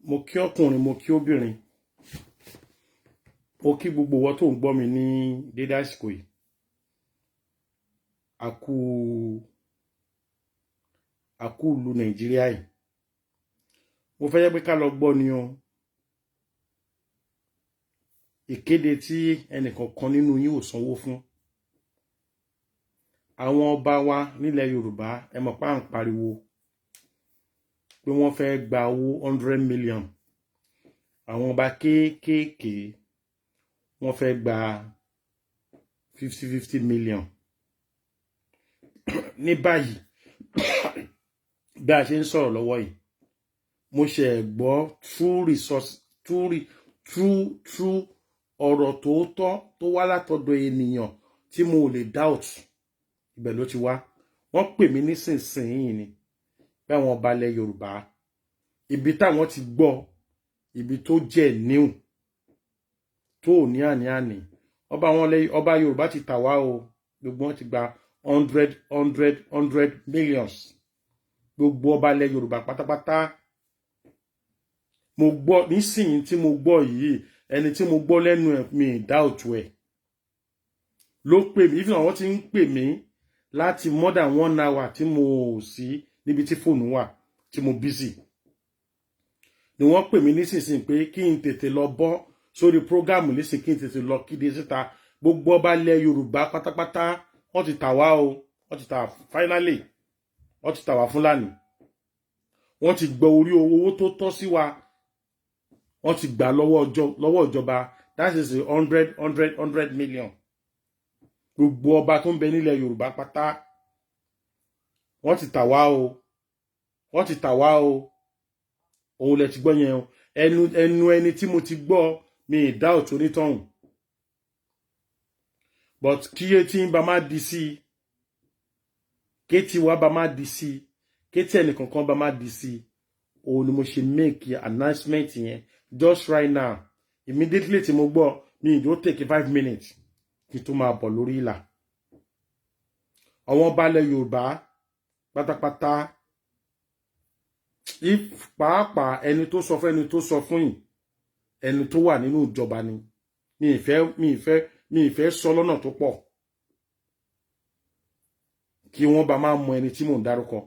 mo kí ọkùnrin, mo kí obìnrin, mo kí gbogbo wọn tó ń gbọ́ mi ní dédé àsìkò yìí. Àkú ìlú Nàìjíríà yìí. Mo fẹ́ jẹ́ pé ká lọ gbọ́ ni o. Ìkéde tí ẹnìkankan nínú yín ò sanwó fún. Àwọn ọba wa nílẹ̀ Yorùbá ẹ mọ̀ pé à ń pariwo pé wọ́n fẹ́ gba owó 100 million. Àwọn ọba kéékèèké wọ́n fẹ́ gba 50 million. Ní báyìí bí a ṣe ń sọ̀rọ̀ lọ́wọ́ yìí, mo ṣe gbọ́ true ọ̀rọ̀ tòótọ́ tó wá látọ̀dọ̀ ènìyàn tí mo lè doubt. Ibẹ̀ ló ti wá. Wọ́n pè mí nísinsìnyí ni pé àwọn ọba ilẹ̀ Yorùbá, ibi táwọn ti gbọ́, ibi tó jẹ́ new tó ní àní-àní. Ọba Yorùbá ti tà wá o. Gbogbo wọn ti gba 100 millions. Gbogbo ọba ilẹ̀ Yorùbá pátápátá. Mo gbọ́ nísìnyí tí mo gbọ́ yìí, ẹni tí mo gbọ́ lẹ́nu ẹ̀ mi doubt ẹ̀ ló pè mí. Even àwọn tí ń pè mí láti more than 1 hour tí mo sí níbi tí fóònù wà tí mo busy, ni wọ́n pè mí nísinsìnyí pé kí n tètè lọ bọ́ sórí program nísìnyí, kí n tètè lọ kéde síta. Gbogbo ọba ilẹ̀ Yorùbá pátápátá wọ́n ti tà wá o. Wọ́n ti tà finally. Wọ́n ti tà wá Fúlàní. Wọ́n ti gbọ́ orí owó tó tọ́ sí wa. Wọ́n ti gbà lọ́wọ́ ìjọba. That is 100 million. Gbogbo ọba tó ń bẹ nílẹ̀ Yorùbá pátá wọ́n ti tà wá o. Wọ́n ti tà wá o. Òun lẹ ti gbọ́ yẹn o. Ẹni tí mo ti gbọ́ mi doubt onítọ̀hún. But kí etí ń bá má di sí, kétí wa bá má di sí, kétí ẹnìkankan bá má di sí, òun ni mo ṣe make announcement yẹn just right now. Immediately tí mo gbọ́, mi ìdó take 5 minutes kí tó máa bọ̀ lórí ìlà. Àwọn ọba ilẹ̀ Yorùbá pátápátá, pàápàá ẹni tó sọ fún ẹni tó sọ fún yìí, ẹni tó wà nínú ìjọba ni. Mi ìfẹ́ sọ lọ́nà tó pọ̀ kí wọ́n bá máa mọ ẹni tí mò ń dárúkọ.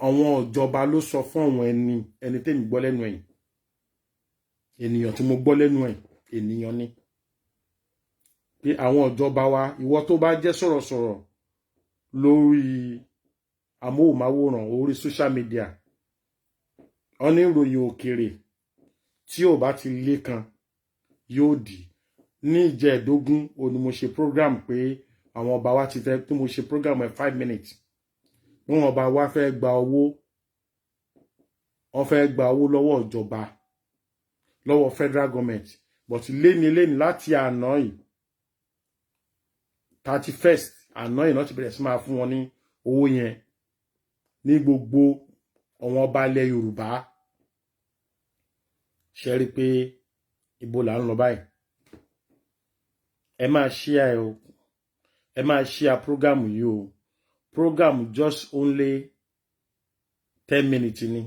Àwọn ìjọba ló sọ fún àwọn ẹni tẹ́mi gbọ́ lẹ́nu ẹ̀. Ènìyàn tí mo gbọ́ lẹ́nu ẹ̀, ènìyàn ni. Pé àwọn ìjọba wa, ìwọ tó bá jẹ́ sọ̀rọ̀sọ̀rọ̀ lórí amóhùnmáwòrán, orí social media, wọ́n ní ìròyìn òkèrè tí ò bá ti lé kan yóò dì. Ní ìjẹ́ẹ̀dógún òní mo ṣe program pé àwọn ọba wa ti fẹ́, tí mo ṣe program 5 minutes. Wọ́n ọba wa fẹ́ gba owó. Wọ́n fẹ́ gba owó lọ́wọ́ ìjọba, lọ́wọ́ federal government. But léni láti àná yìí 31st àná yìí náà ti bẹ̀rẹ̀ sí máa fún wọn ní owó yẹn ní gbogbo àwọn ọba ilẹ̀ Yorùbá. Ṣé rí pé ibo là ń lọ báyìí? Ẹ máa share o. Ẹ máa share program yìí o. Program just only 10 minutes ni.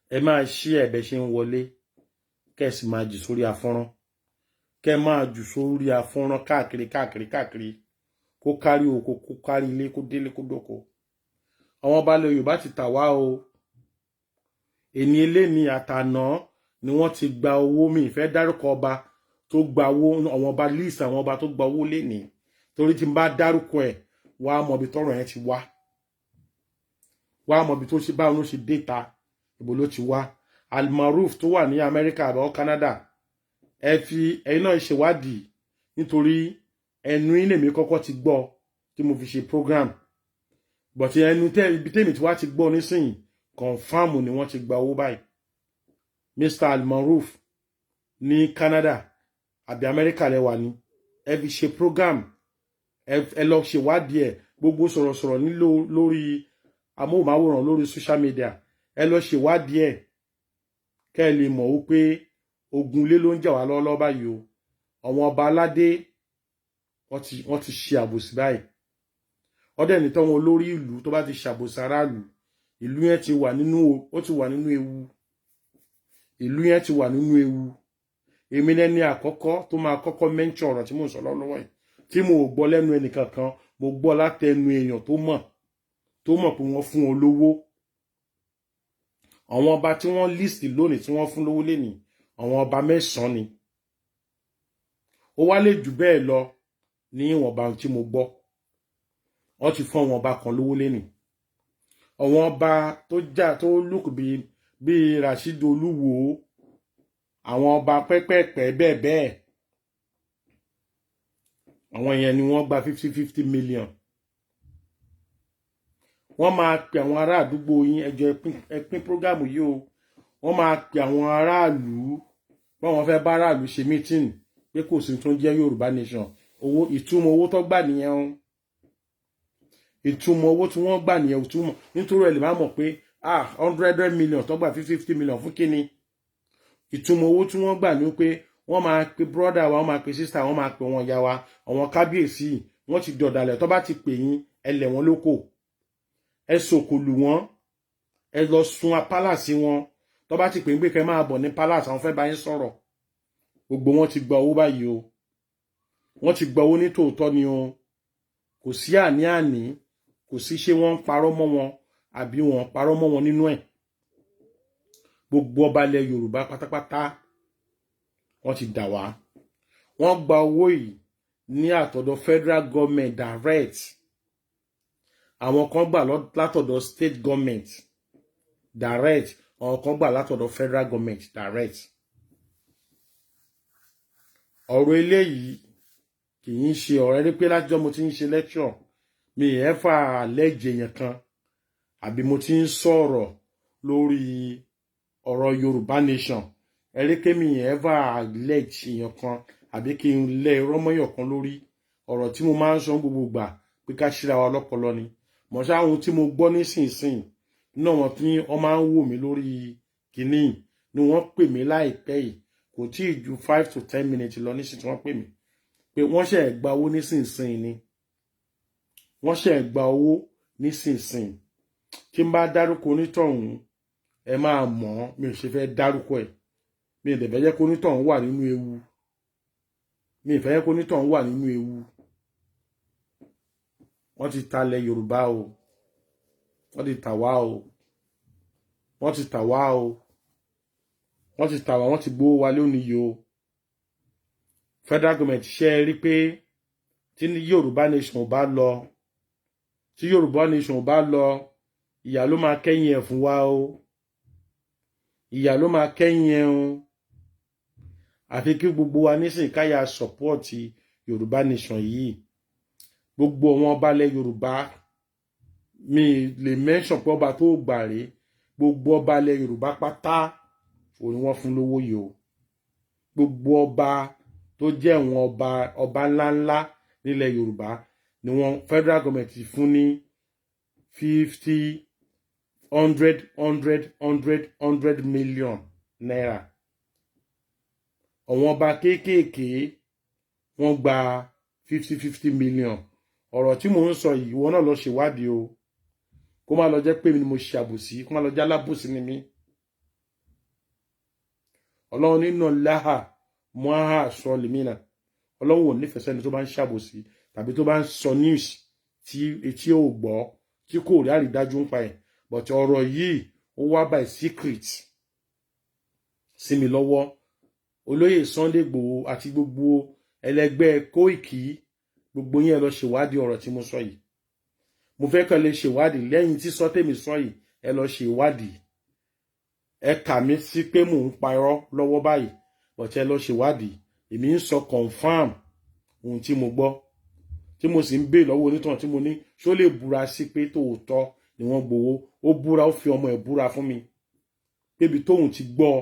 Ẹ máa share bẹ́ ṣe ń wọlé. Kẹ́ sì máa jù sórí afọ́nrán. Kẹ́ máa jù sórí afọ́nrán káàkiri. Kó kárí oko, kó kárí ilé, kó délé, kó dóko. Àwọn ọba ilẹ̀ Yorùbá ti tà wá o. Èní eléni àtàná ni wọ́n ti gba owó. Mi ìfẹ́ dárúkọ ọba tó gba owó, àwọn ọba list àwọn ọba tó gba owó lénìí. Torí tí n bá dárúkọ ẹ̀, wá mọ̀ bí tọ́rọ̀ yẹn ti wá. Wá mọ̀ bí tó ṣe báwọn ló ṣe déta, ibo ló ti wá. Almaroof tó wà ní Amẹ́ríkà àbọ̀ Canada, ẹ̀yin náà ṣèwádìí, nítorí ẹnu ilé mi kọ́kọ́ ti gbọ́ tí mo fi ṣe program. But ibi tèmi tí wá ti gbọ́ nísìnyí, confirm ni wọ́n ti gba owó báyìí. Mr. Almaroof ní Canada àbí Amẹ́ríkà lẹ́wà ní. Ẹ fi ṣe program. Ẹ lọ ṣèwádìí ẹ̀. Gbogbo sọ̀rọ̀sọ̀rọ̀ ní lórí amóhùnmáwòrán, lórí social media. Ẹ lọ ṣèwádìí ẹ̀. Kẹ́ ẹ lè mọ̀ wípé ogun ilé ló ń jà wá lọ́wọ́lọ́wọ́ báyìí o. Àwọn ọba aládé wọ́n ti ṣe àbòsí báyìí. ọdẹ ní tọ́wọn olórí ìlú tó bá ti ṣàbòsí aráàlú ìlú yẹn ti wà nínú ewu ìlú yẹn ti wà nínú ewu èmi lẹ́ni àkọ́kọ́ tó máa kọ́kọ́ mẹ́ńtì ọ̀rọ̀ tí mò ń sọ lọ́wọ́ yìí tí mo gbọ́ lẹ́nu ẹnìkankan mo gbọ́ látẹnu èèyàn tó mọ̀ pé wọ́n fún wọn lówó àwọn ọba tí wọ́n list lónìí tí wọ́n fún lówó lénìí àwọn ọba 9 ni ó wá lè jù bẹ́ẹ̀ lọ ní ìwọ̀nba tí mo gbọ́ wọ́n ti fún àwọn ọba kan lówó lénìí àwọn ọba tó look bí Rasheed Olúwo àwọn ọba pẹ́pẹ́pẹ́ bẹ́ẹ̀ àwọn yẹn ni wọ́n gba 50 million wọ́n máa pè àwọn ará àdúgbò yín ẹjọ́ ẹpín prógámù yìí o wọ́n máa pè àwọn aráàlú báwọn fẹ́ bá aráàlú ṣe meeting pé kò sí tó ń jẹ́ Yorùbá nation owó ìtumọ̀ owó tó gbà nìyẹn o ìtumọ̀ owó tí wọ́n gbà nìyẹn ìtumọ̀ nítorí ẹ̀ lè má mọ̀ pé 100 million tó gbà 50 million fún kíni ìtumọ̀ owó tí wọ́n gbà ní pé wọ́n máa pe brother wa wọ́n máa pe sister wọ́n máa pe wọn ya wa àwọn kábíyèsí wọ́n ti dọ̀dàlẹ̀ tó bá ti pè yín ẹ lẹ̀ wọ́n lóko ẹ sòkòlù wọn ẹ lọ sun palace wọn tó bá ti pè ń gbé kẹ́ máa bọ̀ ní palace àwọn fẹ́ bá yín sọ̀rọ̀ gbogbo wọn ti gba owó báyìí o wọ́n ti gba owó ní tòótọ́ ni o kò sí àní-àní kò sí ṣé wọ́n ń parọ́ mọ́ wọn àbí wọ́n parọ́ mọ́ wọn nínú ẹ̀ gbogbo ọba ilẹ̀ Yorùbá pátápátá wọ́n ti dà wá wọ́n gba owó yìí ní àtọ̀dọ̀ federal government direct àwọn kan gbà látọ̀dọ̀ state government direct àwọn kan gbà látọ̀dọ̀ federal government direct ọ̀rọ̀ eléyìí kì í ṣe ọ̀rẹ́ rí pé lájọ́ mo ti ń ṣe lecture mi ẹ̀ fà lẹ́jẹ̀ yẹn kan àbí mo ti ń sọ̀rọ̀ lórí ọ̀rọ̀ Yorùbá nation ẹ̀ríkẹ́ mi ever allege èèyàn kan àbí kí n lẹ rọ́mọ́yàn kan lórí ọ̀rọ̀ tí mo máa ń sọ gbogbo gbà pé ká ṣíra wa lọ́pọlọ ni mọ̀ ṣá ohun tí mo gbọ́ nísinsìnyí náà wọ́n tí wọ́n máa ń wò mí lórí kìíní ni wọ́n pè mí láìpẹ́ yìí kò tí ì ju 5 to 10 minutes lọ nísinsìnyí wọ́n pè mí pé wọ́n ṣe gba owó nísinsìnyí ni wọ́n ṣe gba owó nísinsìnyí tí n bá dárúkọ onítọ̀hún ẹ máa mọ̀ mi ò ṣe fẹ́ dárúkọ ẹ̀ mi ò dẹ̀ fẹ́ jẹ́ kó onítọ̀hún wà nínú ewu mi ò fẹ́ jẹ́ kó onítọ̀hún wà nínú ewu wọ́n ti talẹ̀ Yorùbá o wọ́n ti tà wá o wọ́n ti tà wá o wọ́n ti tà wá wọ́n ti gbówó wa lónìí yìí o federal government ṣe é rí pé tí Yorùbá nation bá lọ tí Yorùbá nation bá lọ ìyà ló máa kẹ́yìn ẹ̀ fún wa o ìyà ló máa kẹ́yìn ẹ̀ o àfi kí gbogbo wa nísìnyí káyà sọ́pọ́ọ̀tì Yorùbá nation yìí gbogbo àwọn ọba ilẹ̀ Yorùbá mi lè mention pé ọba tó gbà rèé gbogbo ọba ilẹ̀ Yorùbá pátá òun ni wọ́n fún lówó yìí o gbogbo ọba tó jẹ́ àwọn ọba ńláńlá nílẹ̀ Yorùbá ni wọ́n federal government fún ní 50 100 million naira àwọn ọba kéékèèké wọ́n gba 50 million ọ̀rọ̀ tí mò ń sọ yìí wọ́n náà lọ ṣèwádìí o kó má lọ jẹ́ pé mi ni mo ṣe àbòsí kó má lọ jẹ́ alábòsí ni mí ọlọ́run nínú láhà mọ́hà sọ lèmínà ọlọ́run ò nífẹ̀ẹ́ sẹ́ni tó bá ń ṣàbòsí tàbí tó bá ń sọ news tí etí ò gbọ́ tí kò rí àrídájú ń pa ẹ̀ but ọ̀rọ̀ yìí ó wá by secret sí mi lọ́wọ́ olóyè Sunday Igboho àti gbogbo ẹlẹgbẹ́ Koiki gbogbo yẹn lọ ṣèwádìí ọ̀rọ̀ tí mo sọ yìí mo fẹ́ kàn lè ṣèwádìí lẹ́yìn tí sọ́tẹ̀mí sọ yìí ẹ lọ ṣèwádìí ẹ kà mí sí pé mò ń parọ́ lọ́wọ́ báyìí but ẹ lọ ṣèwádìí èmi ń sọ confam ohun tí mo gbọ́ tí mo sì ń bè lọ́wọ́ onítàn tí mo ní ṣó lè búra sí pé tòótọ́ ni wọ́n gbowó ó búra ó fi ọmọ ẹ̀ búra fún mi pébi tóun ti gbọ́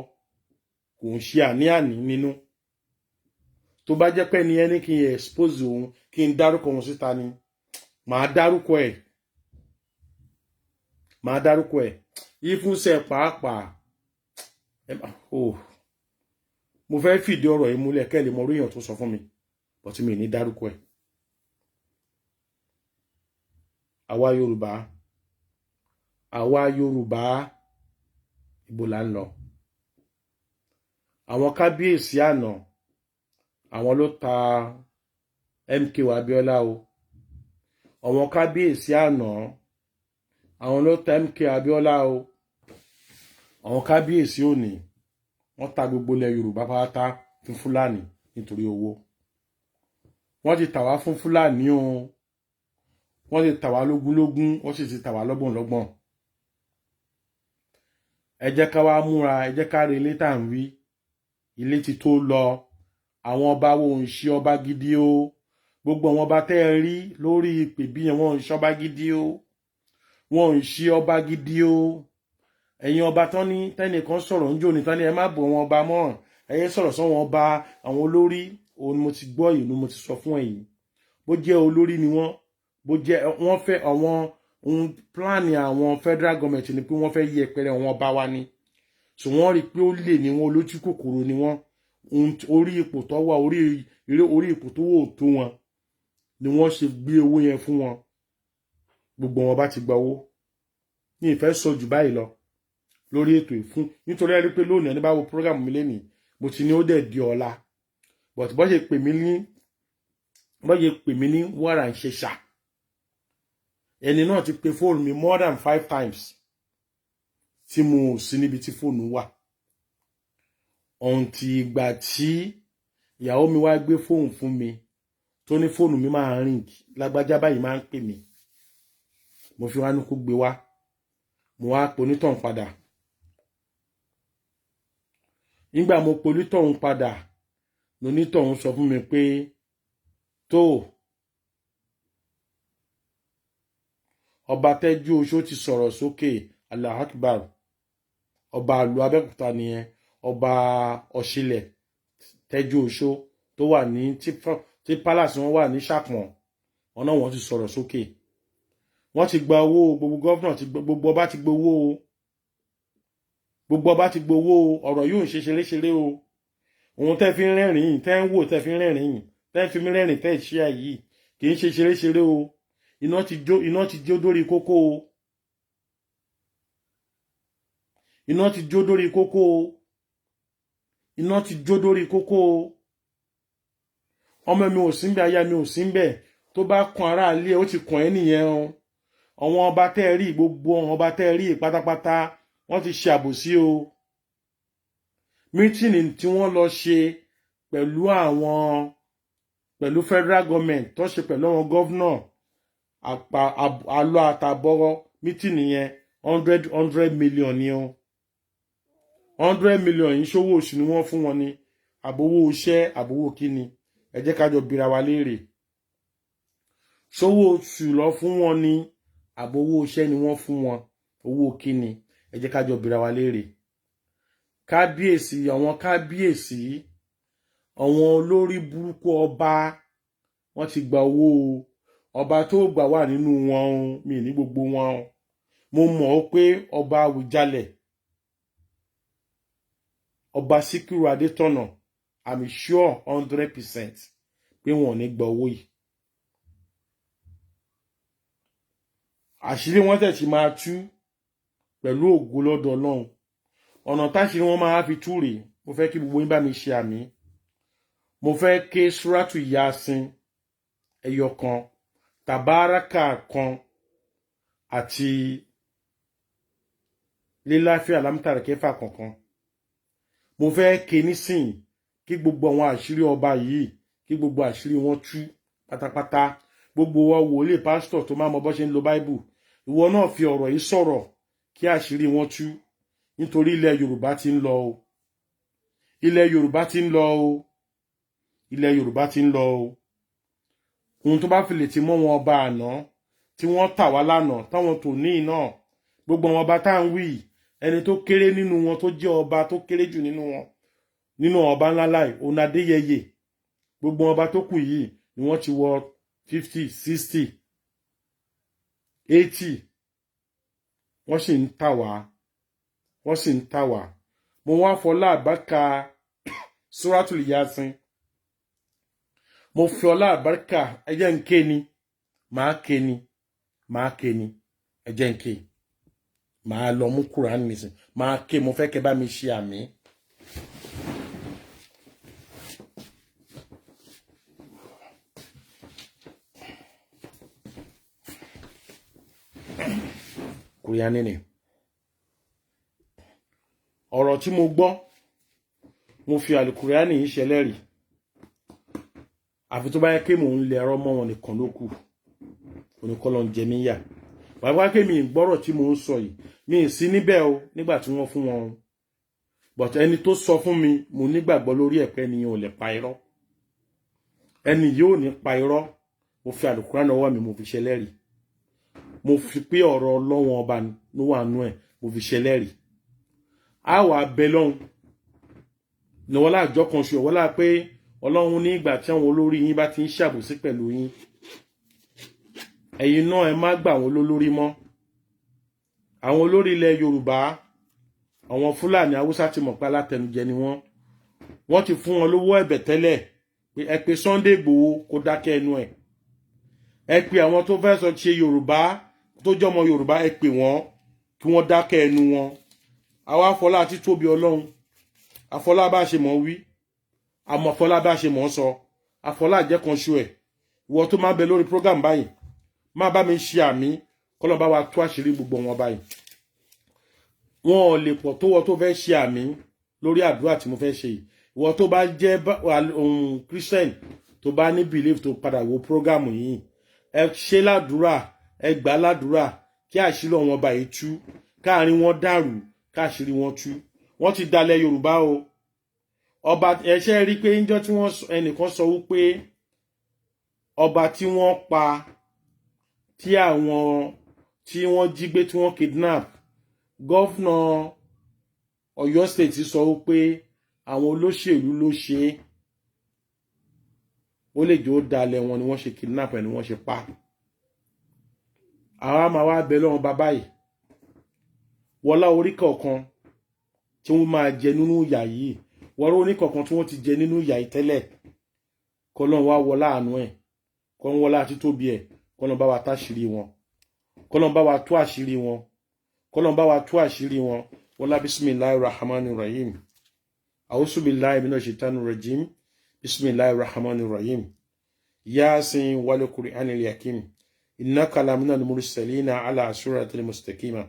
kò ń ṣe àní-àní nínú tó bá jẹ́ pé ẹni kí n expose òun kí n dárúkọ òun síta ni màá dárúkọ ẹ̀ ìfúnṣẹ́ pàápàá mo fẹ́ fìdí ọ̀rọ̀ yìí múlẹ̀ kẹ́ lè mọ oríyàn tó sọ fún mi but mi ní dárúkọ ẹ̀ àwa Yorùbá ibo là ń lọ. Àwọn kábíyèsí àná àwọn ló ta MKO Abiola o. Àwọn kábíyèsí àná àwọn ló ta MKO Abiola o. Àwọn kábíyèsí òní wọ́n ta gbogbo ilẹ̀ Yorùbá pátá fún Fúlàní nítorí owó. Wọ́n ti tà wá fún Fúlàní o. Wọ́n ti tà wá lógúnlógún, wọ́n sì ti tà wá lọ́gbọ̀nlọ́gbọ̀n. Ẹ jẹ́ ká wá múra, ẹ jẹ́ ká rí ilé tá ń wí. Ilé ti tó lọ. Àwọn ọba wo ń ṣe ọba gidi o. Gbogbo àwọn ọba tẹ́ ẹ rí lórí ìpè bí yẹn wọ́n ń ṣe ọba gidi o. Wọ́n ń ṣe ọba gidi o. Ẹ̀yin ọba tán ní tẹ́nìkan sọ̀rọ̀ ń jò ní tán ní ẹ má bò wọn ọba mọ́. Ẹ yé sọ̀rọ̀ sọ́wọ́n ọba àwọn olórí. Òun ni mo ti gbọ́ yìí ni mo ti sọ fún ẹ̀yin. Bó jẹ́ olórí ni wọ́n, bó jẹ́ wọ́n fẹ́ àwọn pláàni àwọn federal government ni pé wọ́n fẹ́ yí ẹpẹrẹ àwọn ọba wa ni. So wọ́n rí pé ó lè ní wọn, olójú kòkòrò ni wọ́n. Orí ipò tó wà, orí ipò tó wò tó wọn ni wọ́n ṣe gbé owó yẹn fún wọn. Gbogbo wọn bá ti gba owó. Ní ìfẹ́ sọ jù báyìí lọ lórí ètò ìfún nítorí ẹ rí pé lónìí ẹni bá wo program mi lénìí mo ti ní ó dẹ̀ di ọ̀la. But bó ṣe pè mí ní wàrà ń ṣe ṣà. Ẹni náà ti pe fóònù mi more than 5 times tí mo sí níbi tí fóònù wà. Ọ̀ǹtì ìgbà tí ìyàwó mi wá gbé fóònù fún mi tó ní fóònù mi máa ring lágbájá báyìí máa ń pè mí. Mo fi wá ní kó gbé wá. Mo wá pe onítọ̀hún padà. Nígbà mo pe onítọ̀hún padà, onítọ̀hún sọ fún mi pé tó ọba Tẹ́jú Oṣó ti sọ̀rọ̀ sókè. Allahu Akbar. Ọba ìlú Abẹ́òkúta nìyẹn. Ọba Ọ̀ṣilẹ̀ Tẹ́jú Oṣó tó wà ní tí palace wọn wà ní Ṣàpọ̀n. Ọ̀nà wọn ti sọ̀rọ̀ sókè. Wọ́n ti gba owó, gbogbo gọ́vnà gbogbo ọba ti gbowó o. Gbogbo ọba ti gbowó o. Ọ̀rọ̀ yóò ń ṣe ṣeréṣeré o. Ohun tẹ́ fi ń rẹ́rìn-ín, tẹ́ ń wò tẹ́ fi ń rẹ́rìn-ín, tẹ́ fi mí rẹ́rìn tẹ́ ṣe àyí kì í ṣe ṣeréṣeré o. Iná ti jó dórí kókó o. Iná ti jó dórí kókó o. Iná ti jó dórí kókó o. Ọmọ mi ò sí ńbẹ̀, aya mi ò sí ńbẹ̀. Tó bá kan ará ilé ó ti kàn ẹ́ nìyẹn o. Àwọn ọba tẹ́ rí, gbogbo àwọn ọba tẹ́ rí pátápátá wọ́n ti ṣe àbòsí o. Mítìnì tí wọ́n lọ ṣe pẹ̀lú federal government tó ṣe pẹ̀lú àwọn gọ́vnà àlọ́ àtàbọ̀rọ̀ mítìnì yẹn 100 million ni o. 100 million yìí ṣówó oṣù ni wọ́n fún wọn ni àbówó iṣẹ́ àbówó kíni. Ẹ jẹ́ ká jọ bira wa léèrè. Ṣówó oṣù lọ fún wọn ni àbówó iṣẹ́ ni wọ́n fún wọn, owó kíni. Ẹ jẹ́ ká jọ bira wa léèrè. Kábíyèsí, àwọn olórí burúkú ọba wọ́n ti gba owó o. Ọba tó gbà wà nínú wọn o, mi ní gbogbo wọn o. Mo mọ̀ pé ọba Àwùjalẹ̀, ọba Síkírù Adétọ̀nà, I'm sure 100% pé wọn ò ní gba owó yìí. Àṣírí wọn tẹ̀ sí máa tú pẹ̀lú ògo lọ́dọ̀ Ọlọ́run. Ọ̀nà táṣírí wọn máa fi tú rèé. Mo fẹ́ kí gbogbo yín bá mi ṣe àmì. Mo fẹ́ ké Súrátù Yásìn ẹyọ kan, Tàbáràkà kan àti Líláfíà Lámùtàrà kẹfà kankan. Mo fẹ́ ké nísìn kí gbogbo àwọn àṣírí ọba yìí kí gbogbo àṣírí wọn tú pátápátá. Gbogbo wa wòlíì pásítọ̀ tó máa mọ bó ṣe ń lo Bible, ìwọ náà fi ọ̀rọ̀ yìí sọ̀rọ̀ kí àṣírí wọn tú. Nítorí ilẹ̀ Yorùbá ti ń lọ o. Ilẹ̀ Yorùbá ti ń lọ o. Ilẹ̀ Yorùbá ti ń lọ o. Ohun tó bá fi lè ti mọ́ wọn ọba àná tí wọ́n tà wá lánàá táwọn tò ní iná. Gbogbo àwọn ọba tá ń wí, ẹni tó kéré nínú wọn tó jẹ́ ọba tó kéré jù nínú wọn, nínú ọba ńlá láì Ọọ̀ni Adéyẹyè. Gbogbo ọba tó kù yìí ni wọ́n ti wọ 50, 60, 80. Wọ́n sì ń tà wá. Wọ́n sì ń tà wá. Mo wá fọlá àbáríkà Súrátù Yásìn. Mo fi ọlá àbáríkà ẹjẹ́ ń ké ni. Màá ké ni. máa ké ni ẹ jẹ́ n ké máa lọ mú Kùránì nísìn máa ké mo fẹ́ kẹ́ bá mi ṣe àmì. Kùránì ni ọ̀rọ̀ tí mo gbọ́ mo fi àlùkùránì yìí ṣẹlẹ́rìí àfi tó bá yẹ pé mò ń lẹ ẹ̀rọ mọ́ wọn nìkan ló kù oníkọ́lọ́ ń jẹ mí yà bàbá pé mi gbọ́rọ̀ tí mò ń sọ yìí mi sí níbẹ̀ o nígbà tí wọ́n fún wọn but ẹni tó sọ fún mi mo nígbàgbọ́ lórí ẹ̀pẹ́ ènìyàn ò lè pa irọ́ ẹni yóò ní pa irọ́ mo fi àlùkùránì ọwọ́ mi mo fi ṣẹlẹ́rìí mo fi pé ọ̀rọ̀ Ọlọ́run ọba ló wà nú ẹ̀ mo fi ṣẹlẹ́rìí a wà bẹ lọ́hùn ní wọ́n láàjọ kan ṣe wọ́n láà pé Ọlọ́run ní ìgbà tí àwọn olórí yín bá ti ń ṣàbòsí pẹ̀lú yín ẹ̀yin náà ẹ má gbà wọn lólórí mọ́ àwọn olórí ilẹ̀ Yorùbá àwọn Fúlàní Haúsá ti mọ̀ pé alátẹnujẹ ni wọ́n ti fún wọn lówó ẹ̀bẹ̀ tẹ́lẹ̀ pé ẹ pé Sunday Igboho kó dákẹ́ ẹnu ẹ̀ ẹ pé àwọn tó fẹ́ sọ ṣe Yorùbá tó jọmọ Yorùbá ẹ pé wọ́n kí wọ́n dákẹ́ ẹnu wọn àwa afọlá àti tóbi Ọlọ́run afọlá bá ṣe mọ̀ wí àmọ́ afọlá bá ṣe mọ̀ sọ afọlá jẹ́ kan ṣu ẹ̀ ìwọ tó máa bẹ lórí program báyìí má bá mi ṣe àmì kọ́lọ́ bá wa tú àṣírí gbogbo wọn báyìí wọn ò lè pọ̀ tó wọ́n tó fẹ́ ṣe àmì lórí àdúrà tí mo fẹ́ ṣe yìí ìwọ tó bá jẹ́ Christian tó bá ní belief tó padà wo program yìí ẹ ṣe ládùúrà ẹ gbà ládùúrà kí àṣírí wọn báyìí tú káàrin wọn dàrú káàṣírí wọn tú wọ́n ti dalẹ̀ Yorùbá o ọba ẹṣẹ́ rí pé níjọ́ tí ẹnìkan sọ wípé ọba tí wọ́n pa tí àwọn tí wọ́n jí gbé tí wọ́n kidnap gọ́fúnà Ọ̀yọ́ state sọ wípé àwọn olóṣèlú ló ṣe ó lè jẹ́ ó dalẹ̀ wọn ni wọ́n ṣe kidnap ẹ̀ ni wọ́n ṣe pa àwa máa wá bẹ lọ́wọ́ bàbá yìí wọlá orí kọ̀ọ̀kan tí wọ́n máa jẹ nínú ìyà yìí wọ́n rí oníkọ̀ọ̀kan tí wọ́n ti jẹ nínú ìyà yìí tẹ́lẹ̀ kọ́lọ́n wá wọlá àánú ẹ̀ kọ́lọ́n wọlá àti tóbi ẹ̀ kọ́lọ́n bá wa táṣìírí wọn kọ́lọ́n bá wa tú àṣírí wọn kọ́lọ́n bá wa tú àṣírí wọn wọlá bismillahir rahmanir rahim a'udhu billahi minash shaitanir rajim bismillahir rahmanir rahim yasin wal qur'anil hakim innaka laminal mursalina ala siratil mustaqima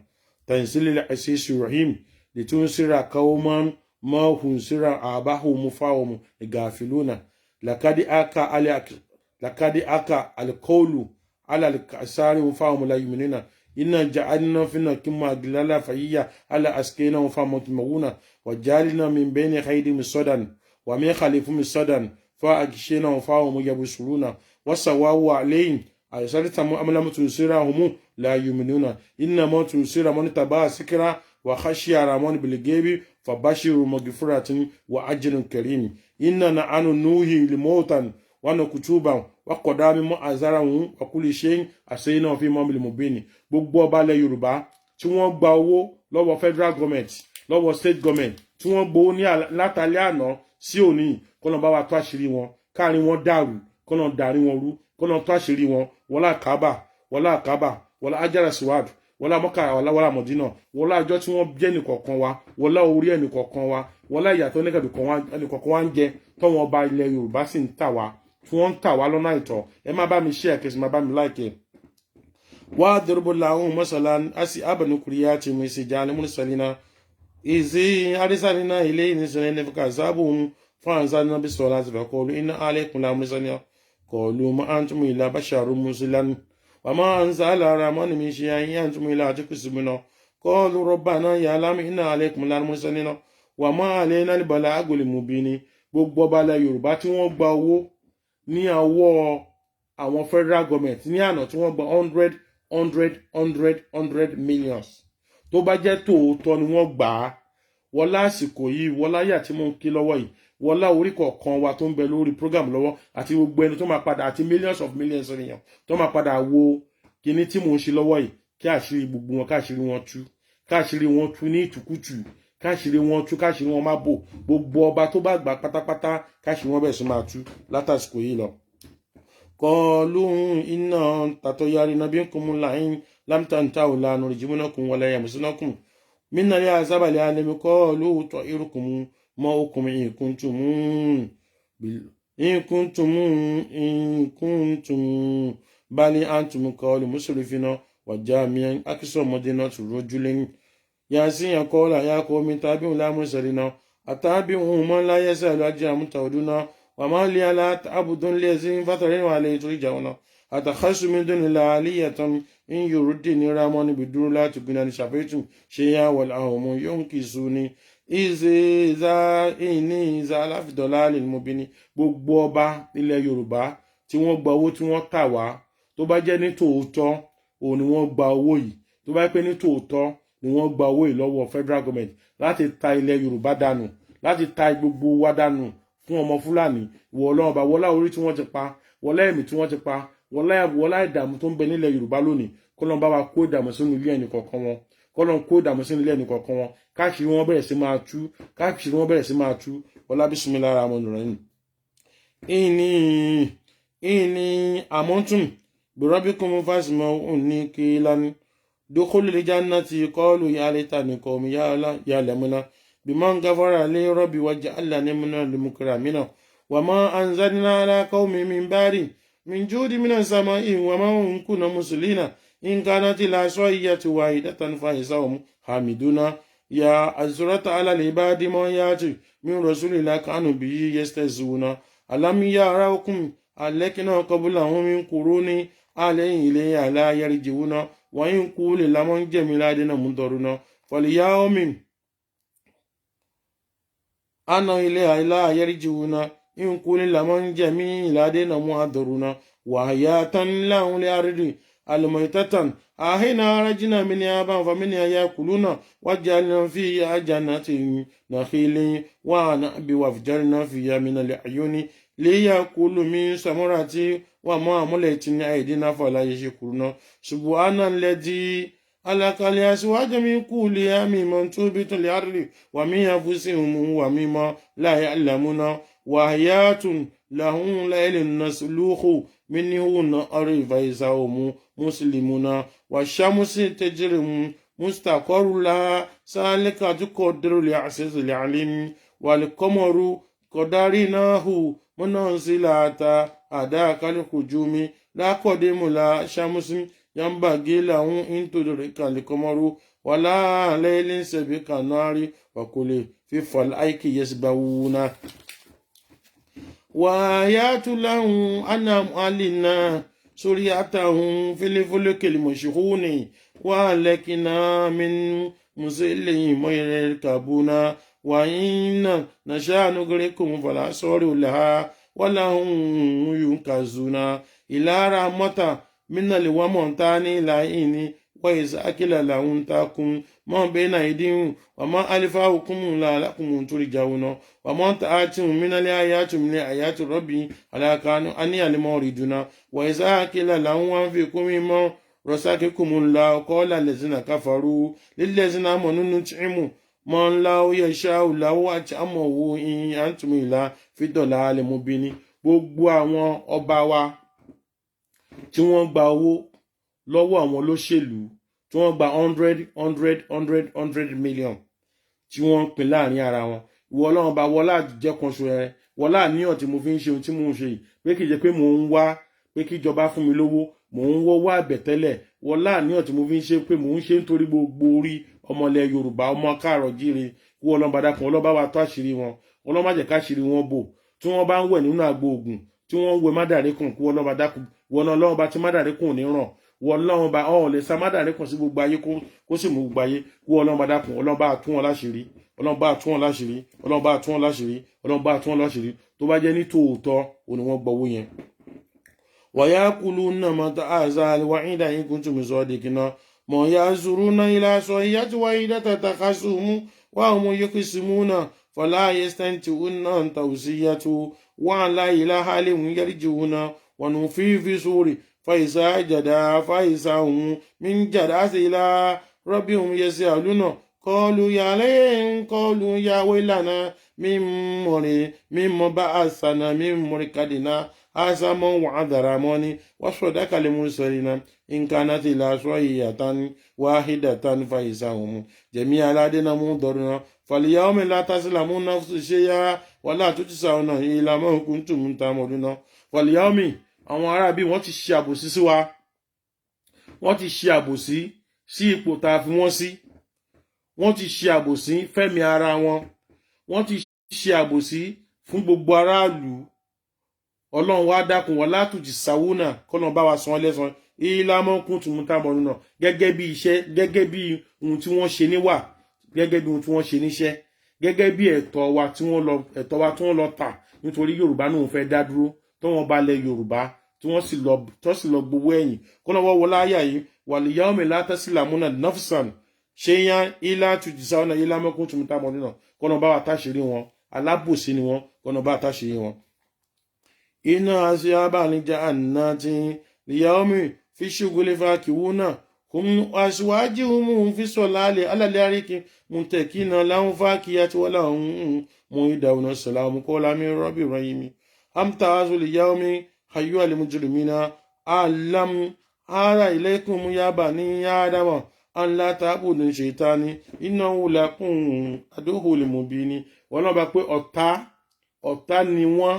tanzilil azizir rahim litunsira qauman ma hunsira abahum fawum gafiluna lakadi aka alqawlu ala alkasari fawum la yuminuna inna ja'alna fina kimma gilala fahiya ala askina fawum tumuna wajalina min bayni khaydim sadan wa min khalifum sadan fa akshina fawum yabusuruna wasawahu alayhim aysalta amlam tunsirahum la yuminuna inna ma tunsira man taba sikra wa khashiya ramon bil ghaibi fabashiru maghfiratin wa ajrun karim inna na'anu nuhi limotan wa nakutuban wa qadami mu'azarahu wa kulli shay'in asayna fi mamil mubin gbogbo ọba le Yorùbá tí wọ́n gba owó lọ́wọ́ federal government lọ́wọ́ state government tí wọ́n gbowó ní látàlẹ́ àná sí òní kọ́nà bá wa tó àṣírí wọn káàrin wọn dàrú kọ́nà darí wọn rú kọ́nà tó àṣírí wọn wọlá Kaaba wọlá Ajara Siwad wọlá Mọ́kà wọlá Mọ̀dínà wọlá àjọ tí wọ́n jẹ́ nìkọ̀ọ̀kan wa wọlá orí ẹnìkọ̀ọ̀kan wa wọlá ìyàtọ̀ ẹnìkọ̀ọ̀kan wa ń jẹ tọ́wọ́n ọba ilẹ̀ Yorùbá sì ń tà wá tí wọ́n ń tà wá lọ́nà àìtọ́ ẹ má bá mi share kẹsì má bá mi like wa darbu lahum masalan asi abanu kuriyati misijani mursalina izi arisalina ilayhi nisana fakazabuhum fanzalna bisolati faqulu inna alaykum la mursalina qalu ma antum illa basharun muslimun وما أنزل الرحمن من شيء أنتم إلا تكسبون قالوا ربنا يعلم إن عليكم للمرسلين وما علينا البلاغ المبين gbogbo ọba ilẹ̀ Yorùbá tí wọ́n gba owó ní ọwọ́ àwọn federal government ní àná tí wọ́n gba 100 millions tó bá jẹ́ tòótọ́ ni wọ́n gbà á wọ́n lásìkò yìí wọ́n láyà tí mo ń kí lọ́wọ́ yìí wọ́n lá orí kọ̀ọ̀kan wa tó ń bẹ lórí program lọ́wọ́ àti gbogbo ẹni tó máa padà àti millions ènìyàn tó máa padà wo kíní tí mò ń ṣe lọ́wọ́ yìí kí àṣírí gbogbo wọn káàṣírí wọn tú ní ìtùkùtù káàṣírí wọn tú káàṣírí wọn má bò gbogbo ọba tó bá gbà pátápátá káàṣírí wọn bẹ̀ sí máa tú látàsìkò yìí lọ. قالوا إنا تطيرنا بكم لئن لم تنتهوا لنرجمنكم ولا يمسنكم من العذاب الأليم قالوا طائركم معكم إن كنتم بل أنتم قوم مسرفين وجامعا أكثر مدينة رجل ياسين قال يا قوم تابعوا لا مرسلين أتابعوا من لا يسأل أجر متعودون وما لي لا تعبد الذين فطرني عليه ترجعون أتخص من دون الله آلية إن يردني رحمن بدون لا تكونني شفيتم شيئا والأهم ينكسوني ìzà aláfidọ́lá lè mú bí ní gbogbo ọba ilẹ̀ Yorùbá tí wọ́n gba owó tí wọ́n kà wá tó bá jẹ́ ní tòótọ́ òun ni wọ́n gba owó yìí tó bá pẹ́ ní tòótọ́ ni wọ́n gba owó yìí lọ́wọ́ federal government láti ta ilẹ̀ Yorùbá dànù láti ta gbogbo wa dànù fún ọmọ Fúlàní ìwọ Ọlọ́run bá wọlá orí tí wọ́n ti pa wọlá ẹ̀mí tí wọ́n ti pa wọlá ìdààmú tó ń bẹ nílẹ̀ Yorùbá lónìí kọ́lọ́n bá wa kó ìdààmú sínú ilé ẹnì kọ̀ọ̀kan wọn kọ́lọ́n kó ìdààmú sínú ilé ẹnì kọ̀ọ̀kan wọn káàkiri wọn bẹ̀rẹ̀ sí máa tú ọlá bísímilláhir rahmanir rahim. ìní àmọ́tún birabbikum fasma'uni qilan dukhulil jannati qalu ya laytani qawmi ya'lamuna biman ghafara li rabbi waj'alni minal mukramina wa ma anzalna ala qawmi min ba'di min judi minas sama'i wa ma kunna muslina in kanat la shay'atu wahidatan fa isahum hamiduna ya azrata ala libadi ma yati min rasulillah kanu bi yastazuna alam yaraukum alakina qablahum min quruni alayhi ilayya la yarjiuna wa in qul lamon jamiladina mundaruna falyawmin ana ilayya la yarjiuna in qul lamon jamiladina muhadaruna wa hayatan lahum li ardi الميتة أهنا رجنا من يابا فمن يأكلون وجعلنا فيها جنات نخيل ونأب وفجرنا فيها من العيون ليأكل من ثمرات وما عملت أيدينا فلا يشكرون سبحان الذي خلق الأزواج من كل من تنبت الأرض ومن أنفسهم ومما لا يعلمون وآيات لهم ليل نسلوخ منه نهار فإذا هم مسلمون والشمس تجري مستقر لها ذلك تقدر العزيز العليم والقمر قدرناه منازلات أداك الهجوم لا قدم لا شمس ينبغي له أن تدرك القمر ولا ليل سبق النار وكل في فلك يسبحون وآيات لهم أنعم علينا سريعتهم في الفلك المشحون وأهلكنا من مسلهم يركبون وإن نشاء نغرقهم فلا صار لها ولهم ينقذون إلى رحمة من الومنتان لئن وإذا أكل لهم تاكم ما بين أيديهم وما ألفاؤكم لعلكم ترجعون وما تأتيهم من الآيات من آيات ربي على كانوا أن يعلمون وإذا أكل لهم وأنفقوا مما رزقكم الله قال الذين كفروا للذين آمنوا نطعم من لا يشاء له أطعمه إن أنتم إلا في ضلال مبين. Gbogbo àwọn ọba wa tí wọ́n gba owó lọ́wọ́ àwọn olóṣèlú tí wọ́n gba 100 million tí wọ́n ń pín láàrin ara wọn, ìwọ Ọlọ́run bá wọlá jẹ́ kan ṣo rẹ, wọlá àníyàn tí mo fi ń ṣe ohun tí mo ń ṣe yìí, pé kìí jẹ́ pé mò ń wá pé kí ìjọba fún mi lówó, mò ń wọ́wọ́ àbẹ̀tẹ́lẹ̀, wọlá àníyàn tí mo fi ń ṣe pé mò ń ṣe nítorí gbogbo orí ọmọlẹ̀ Yorùbá, ọmọ káàrọ̀ jíire, kí Ọlọ́run bá dákun, Ọlọ́run bá wa tó àṣírí wọn, Ọlọ́run má jẹ́ káṣírí wọn bò, tí wọ́n bá ń wẹ̀ nínú àgbo ògùn tí wọ́n ń wẹ̀ mádàríkùn, kí Ọlọ́run bá dákun, wọ́n Ọlọ́run bá ti mádàríkùn ní ràn, wọ́n Ọlọ́run bá ọ̀ lè sa mádàríkùn sí gbogbo ayé kó sì mú gbogbo ayé, kí Ọlọ́run bá dákun, Ọlọ́run bá tún wọn láṣìírí, Ọlọ́run bá tún wọn láṣìírí, Ọlọ́run bá tún wọn láṣìírí, Ọlọ́run bá tún wọn láṣìírí, tó bá jẹ́ ní tòótọ́ òní wọ́n gbọ́ owó yẹn. ويأكلون متى هذا الوعيد إن كنتم صادقين ما ينظرون إلى صيحة واحدة تخصهم وهم يقسمون فلا يستنتعون توصية ولا إلى حالهم يرجعون ونفخ في الصور فإذا جدا فإذا هم من جداس إلى ربهم يسألون قالوا يا لين قالوا يا ويلنا من بعثنا من مرقدنا أسما وعذرموني وصدق المرسلين إن كانت إلى صحيحة واحدة فإذا هم جميعا لدينا منظرون فاليوم لا تظلمون نفس شيئا ولا تجزون إلا ما كنتم تعملون فاليوم àwọn ará bí wọ́n ti ṣe àbòsí sí wa wọ́n ti ṣe àbòsí sí ipò tá a fi wọ́n sí wọ́n ti ṣe àbòsí fẹ́mi ara wọn wọ́n ti ṣe àbòsí fún gbogbo aráàlú ọlọ́run wá dákun wọn látùjì sáwúnà kọ́nà bá wa san lẹ́san ìlàmọ́kùn tún mú tábọ̀nù náà gẹ́gẹ́ bí iṣẹ́ gẹ́gẹ́ bí ohun tí wọ́n ṣe níwà gẹ́gẹ́ bí ohun tí wọ́n ṣe níṣẹ́ gẹ́gẹ́ bí ẹ̀tọ́ wa tí wọ́n lọ tà nítorí yorùbá náà fẹ́ dá dúró tó wọ́n bá lẹ̀ yorùbá tí wọ́n sì lọ gbowó ẹ̀yìn kọ́nà wọ́n wọlé àyà yìí wàlíyàwó látàsílàmúnà nafsan ṣéyàn ilá tùjì sáwúnà ìlàmọ́kùn tún mú tábọ̀nù náà kọ́nà bá wa táṣìírí wọn alábòsí ni wọn kọ́nà bá wa táṣìírí wọn. إن أصحاب الجنة اليوم في شغل فاكهون هم أزواجهم في الصلاة على الأرائك متكئين لهم فاكهة ولهم موعدون السلام قولا من رب رحيم أم تعزوا اليوم أيها المجرمين ألم أرى إليكم يا بني آدم أن لا تعبدوا الشيطان إنه لكم عدو مبين ولا بقى ọ̀tá ni wọ́n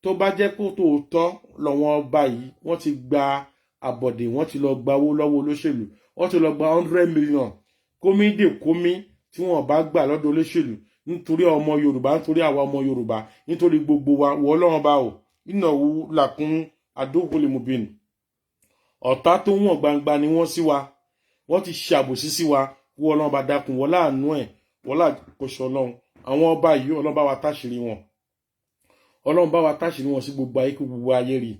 tó bá jẹ́ kó tòótọ́ lọ́wọ́n ọba yìí wọ́n ti gba àbọ̀dè wọ́n ti lọ gba owó lọ́wọ́ olóṣèlú wọ́n ti lọ gba 100 million kómí tí wọ́n bá gbà lọ́dọ̀ olóṣèlú nítorí ọmọ yorùbá nítorí àwa ọmọ yorùbá nítorí gbogbo wa wọ́ ọlọ́run bá o ìnáwó làkún adókòlèmùbìn ọ̀tá tó wọ̀n gbangba ni wọ́n sí wa wọ́n ti ṣàbòsí sí wa wọ́ ọlọ́run bá dákun wọ́n láàánú ẹ̀ wọ́n láàkóso ọlọ́run àwọn ọba yìí ọlọ́run bá wa táṣìírí wọn ọlọ́run bá wa táṣìírí wọn sí gbogbo ayé kí gbogbo ayé rí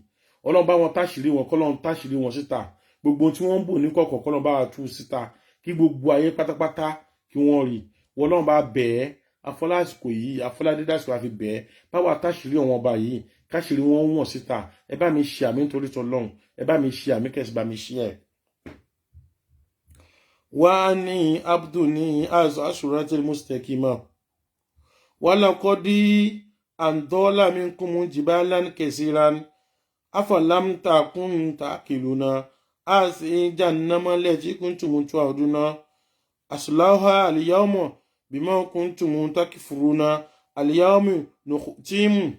ọlọ́run bá wọn táṣìírí wọn kọ́lọ́run táṣìírí wọn síta gbogbo tí wọ́n ń bò ní kọ̀kọ̀ kọ́lọ́run bá wa tú síta kí gbogbo ayé pátápátá kí wọ́n rí ọlọ́run bá bẹ̀ẹ́ afọlásìkò yìí afọládédásìkò àfi bẹ̀ẹ́ bá wa táṣìírí wọn ọba yìí káṣìírí wọn wọ̀n síta ẹ bá mi ṣe àmì nítorí tọlọ́run ẹ bá mi ṣe àmì kẹsì bá mi ṣe ẹ̀. wá ní abdul ní asuratil mustaqima wàlàkọ́dí andola minkum jibalan kesiran afalam takun takiluna asi jannama lati kuntum tuaduna aslaha alyawma bima kuntum takfuruna alyawma nukhtimu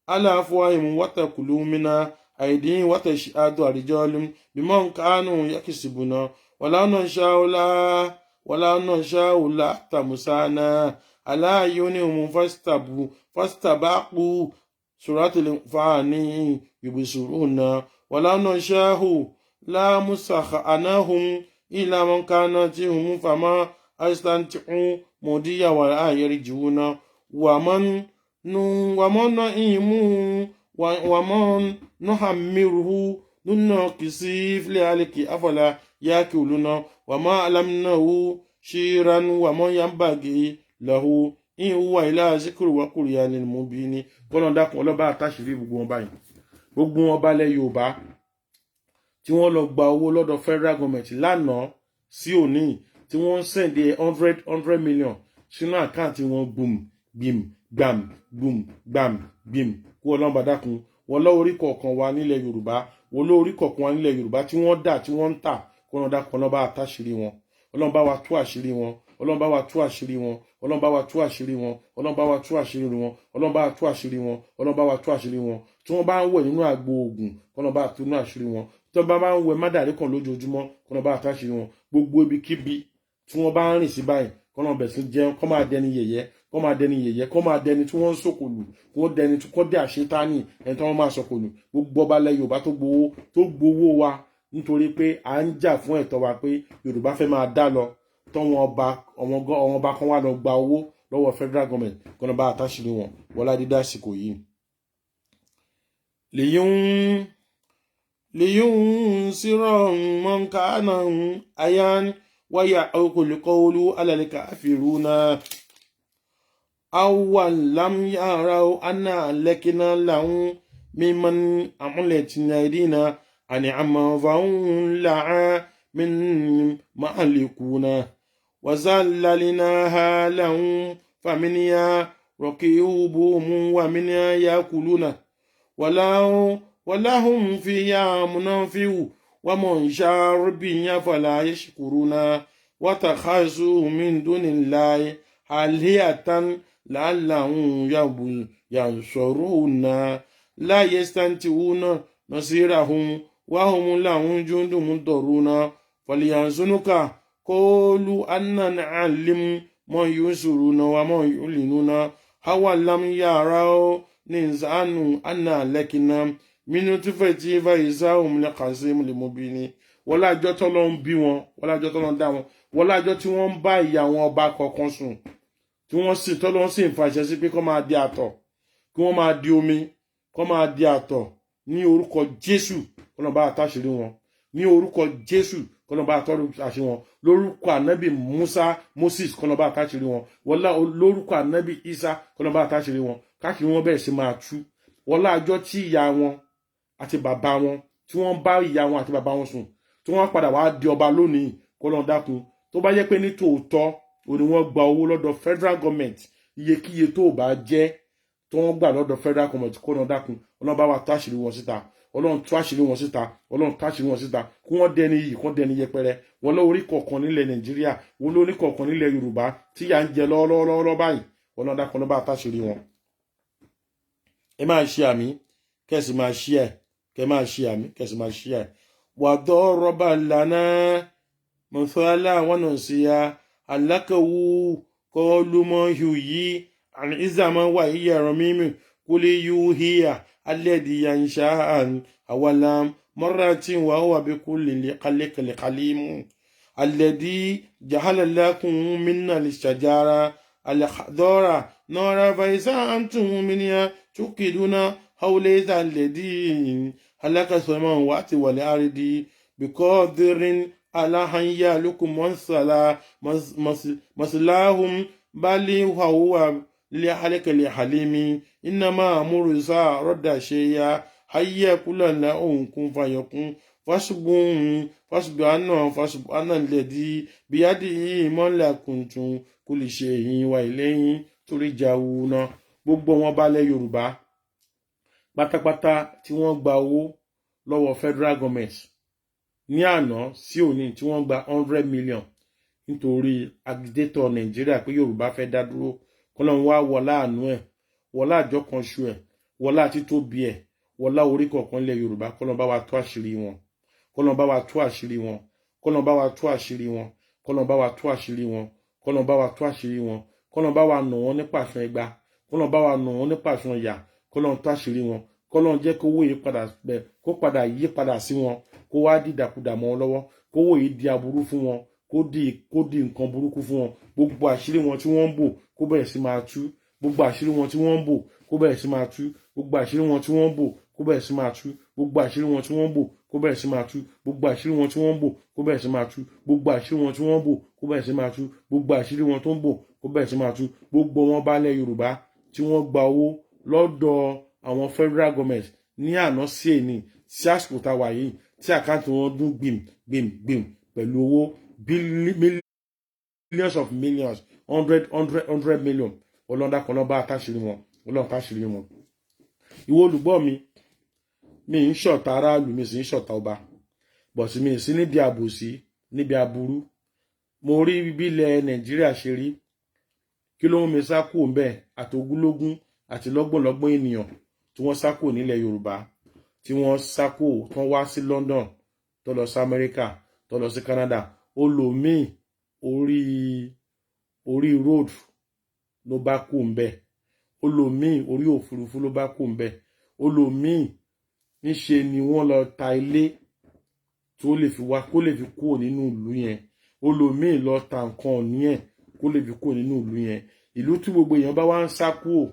ala afwahihim wa taqulu mina aydihim wa tashhadu arjulum bima kanu yaksubuna wala nasha'u la tamusana ala yunihum fastabaqu suratul fani yubisuruna wala nashahu la musakhanahum ila man kana tihum fama astanti'u mudiya wa yarjuna wa man nuhammiruhu nunqisif li aliki afala yakuluna wa ma alamnahu shiran wa man yanbaghi lahu in huwa ila zikru wa qur'anil mubin kọ́nà dákun ọlọ́ba àtàṣírí gbogbo wọn báyìí gbogbo wọn balẹ̀ yorùbá tí wọ́n lọ gba owó lọ́dọ̀ federal government lánàá sí òní tí wọ́n sẹ́ndé 100 million sínú àkáǹtì wọn gbìm kú ọlọ́ba dákun wọ́n lọ orí kọ̀ọ̀kan wa nílẹ̀ yorùbá wọ́n lọ orí kọ̀ọ̀kan wa nílẹ̀ yorùbá tí wọ́n dà tí wọ́n ń tà kọ́nà dákun ọlọ́ba àtàṣírí wọn ọlọ́ba wa tú àṣírí wọn ọlọ́run bá wa tú àṣírí wọn ọlọ́run bá wa tú àṣírí wọn ọlọ́run bá wa tú àṣírí wọn ọlọ́run bá wa tú àṣírí wọn ọlọ́run bá wa tú àṣírí wọn tí wọ́n bá ń wẹ̀ nínú àgbo ògùn ọlọ́run bá tú nínú àṣírí wọn tí wọ́n bá ń wẹ̀ mádàrí kan lójoojúmọ́ ọlọ́run bá wa tú àṣírí wọn gbogbo ibikíbi tí wọ́n bá ń rìn sí báyìí ọlọ́run bẹ̀ sí jẹun kọ́ máa dẹni yẹ̀yẹ́ kọ́ máa dẹni tí wọ́n ń sòkòlù kọ́ dẹni tí kọ́ dé àṣetánì ẹni tí wọ́n máa sòkòlù gbogbo ọba ilẹ̀ yorùbá tó gbowó wa nítorí pé à ń jà fún ẹ̀tọ́ wa pé yorùbá fẹ́ máa dá lọ tọ́wọ́n ọba kan wà lọ gba owó lọ́wọ́ federal government kọ́nà bá àtàṣírí wọn wọlá dídá àsìkò yìí. lèyún sírọ̀ mọ́nkánà ayán wáyà okòlùkọ́wólú alàlẹ́kà àfìrú náà àwọn lámyàrá aná lẹ́kìnà láwọn mímọ́ àmúlẹ̀tì nàìjíríà àni àmọ́ fàún làá min ma'alikuna وزللناها لهم فمنها ركوبهم ومنها يأكلون ولهم فيها منافع ومن شرب فلا يشكرون واتخذوا من دون الله آلهة لعلهم ينصرون لا يستطيعون نصيرهم وهم لهم جند منصرون فليحزنك قولوا أن نعلم ما يسرون وما يعلنون أولم يروا نزعن أن لكنا من نطفة فإذا هم لخصيم مبين wọ́n lájọ́ tọ́lọ́ ń bí wọn wọ́n lájọ́ tọ́lọ́ ń dá wọn wọ́n lájọ́ tí wọ́n ń bá ìyá wọn ọba kọ̀ọ̀kan sùn tí wọ́n sì tọ́lọ́ sì ń fàṣẹ sí pé kó máa di àtọ̀ kí wọ́n máa di omi kó máa di àtọ̀ ní orúkọ Jésù kọ́nà bá àtàṣírí wọn ní orúkọ Jésù kọ́nà bá àtàṣírí wọn lórúkọ ànábì Moses kọ́nà bá àtàṣírí wọn wọ́n lórúkọ ànábì Isa kọ́nà bá àtàṣírí wọn káàkiri wọn bẹ̀rẹ̀ sí máa tú wọ́n lájọ́ tí ìyá wọn àti bàbá wọn tí wọ́n bá ìyá wọn àti bàbá wọn sùn tí wọ́n padà wá di ọba lónìí kọ́nà dákun tó bá yẹ pé ní tòótọ́ òní wọ́n gba owó lọ́dọ̀ federal government iyekíye tó bá jẹ́ tó wọ́n gbà lọ́dọ̀ federal government kọ́nà dákun ọlọ́run bá wa tó àṣírí wọn síta ọlọ́run tó àṣírí wọn síta ọlọ́run tó àṣírí wọn síta kí wọ́n dẹni yìí kí wọ́n dẹni yẹpẹrẹ wọn lọ orí kọ̀ọ̀kan nílẹ̀ Nàìjíríà wọn lọ orí kọ̀ọ̀kan nílẹ̀ Yorùbá tí yà ń jẹ lọ́wọ́lọ́wọ́ báyìí ọlọ́run dákun ọlọ́run bá tó àṣírí wọn. ẹ máa ṣe àmì kẹ́sì máa ṣí ẹ̀ kẹ́ máa ṣe àmì kẹ́sì máa ṣí ẹ̀ wàdọ́ rọ́bà lánà mọ̀fẹ́lá wọn nà sí ya alákàwù kọ́ọ́lùmọ́ yìí àní ìzàmọ́ wà yíyàrá mímì kúlé yóò híyà alẹ́dì yanṣá àwàlám mọ́ràtí wà wà bí kúlè kàlẹ́kàlẹ́kàlẹ́mù alẹ́dì jahalalákùn mínà lè ṣàjára alẹ́dọ́ra nọ́ra fàísà àǹtùn mínà túkìdúná haúlẹ́sà alẹ́dì alákàsọ́mọ́ wà ti wà lẹ́àrídì bíkọ́dìrín aláhànyà lókùn mọ́sálà masláhùn bálí wàhúwà لحلك لحليمي إنما أمر سا رد شيئا هيا كل لهم كن فيكون فاسبحان الذي بيده ملكوت كل شيء وإليه ترجعون gbogbo wọn balẹ̀ Yorùbá pátápátá tí wọ́n gba owó lọ́wọ́ federal government ní àná sí òní tí wọ́n gba 100 million nítorí agitator Nàìjíríà pé Yorùbá fẹ́ dá dúró kọ́lọ́n wá wọlá àánú ẹ̀ wọlá àjọ kan ṣu ẹ̀ wọlá títóbi ẹ̀ wọlá orí kọ̀ọ̀kan ilẹ̀ Yorùbá kọ́lọ́n bá wa tú àṣírí wọn kọ́lọ́n bá wa tú àṣírí wọn kọ́lọ́n bá wa tú àṣírí wọn kọ́lọ́n bá wa tú àṣírí wọn kọ́lọ́n bá wa tú àṣírí wọn kọ́lọ́n bá wa nà wọ́n ní pàṣán ẹgbà kọ́lọ́n bá wa nà wọ́n ní pàṣán ìyà kọ́lọ́n tú àṣírí wọn kọ́lọ́n jẹ́ kówó yìí padà bẹ̀ kó padà yí padà sí wọn kó wá dìdàkudà mọ́ wọn lọ́wọ́ kówó yìí di aburú fún wọn kó di nǹkan burúkú fún wọn gbogbo àṣírí wọn tí wọ́n ń bò kó bẹ̀rẹ̀ sí máa tú gbogbo àṣírí wọn tí wọ́n ń bò kó bẹ̀rẹ̀ sí máa tú gbogbo àṣírí wọn tí wọ́n ń bò kó bẹ̀rẹ̀ sí máa tú gbogbo àṣírí wọn tí wọ́n ń bò kó bẹ̀rẹ̀ sí máa tú gbogbo àṣírí wọn tí wọ́n ń bò kó bẹ̀rẹ̀ sí máa tú gbogbo àṣírí wọn tí wọ́n ń bò kó bẹ̀rẹ̀ sí máa tú gbogbo àṣírí wọn tó ń bò kó bẹ̀rẹ̀ sí máa tú gbogbo wọn balẹ̀ Yorùbá tí wọ́n gba owó lọ́dọ̀ àwọn federal government ní àná sí èní sí àsìkò tá a wà yìí tí àkáǹtì wọn dún gbìm pẹ̀lú owó millions of millions 100 million ọlọ́dà kan náà bá àtàṣírí wọn ọlọ́run táṣírí wọn. ìwọ olùgbọ́ mi ń ṣọ̀tá aráàlú mi sì ń ṣọ̀tá ọba bọ̀sí mi sí níbi àbòsí níbi aburú mo rí bílẹ̀ Nàìjíríà ṣe rí kí ló ń mi sá kúrò ńbẹ̀ àtògúnlógún àti lọ́gbọ̀nlọ́gbọ̀n ènìyàn tí wọ́n sá kúrò nílẹ̀ Yorùbá tí wọ́n sá kúrò tó wá sí London tó lọ sí Amẹ́ríkà tó lọ sí Canada olómìn orí road ló bá kú ńbẹ̀ olómìn orí òfurufú ló bá kú ńbẹ̀ olómìn níṣe ni wọ́n lọ ta ilé tó lè fi wá kó lè fi kúrò nínú ìlú yẹn olómìn lọ ta nǹkan ọ̀ní ẹ̀ kó lè fi kúrò nínú ìlú yẹn ìlú tí gbogbo èèyàn bá wá ń sá kúrò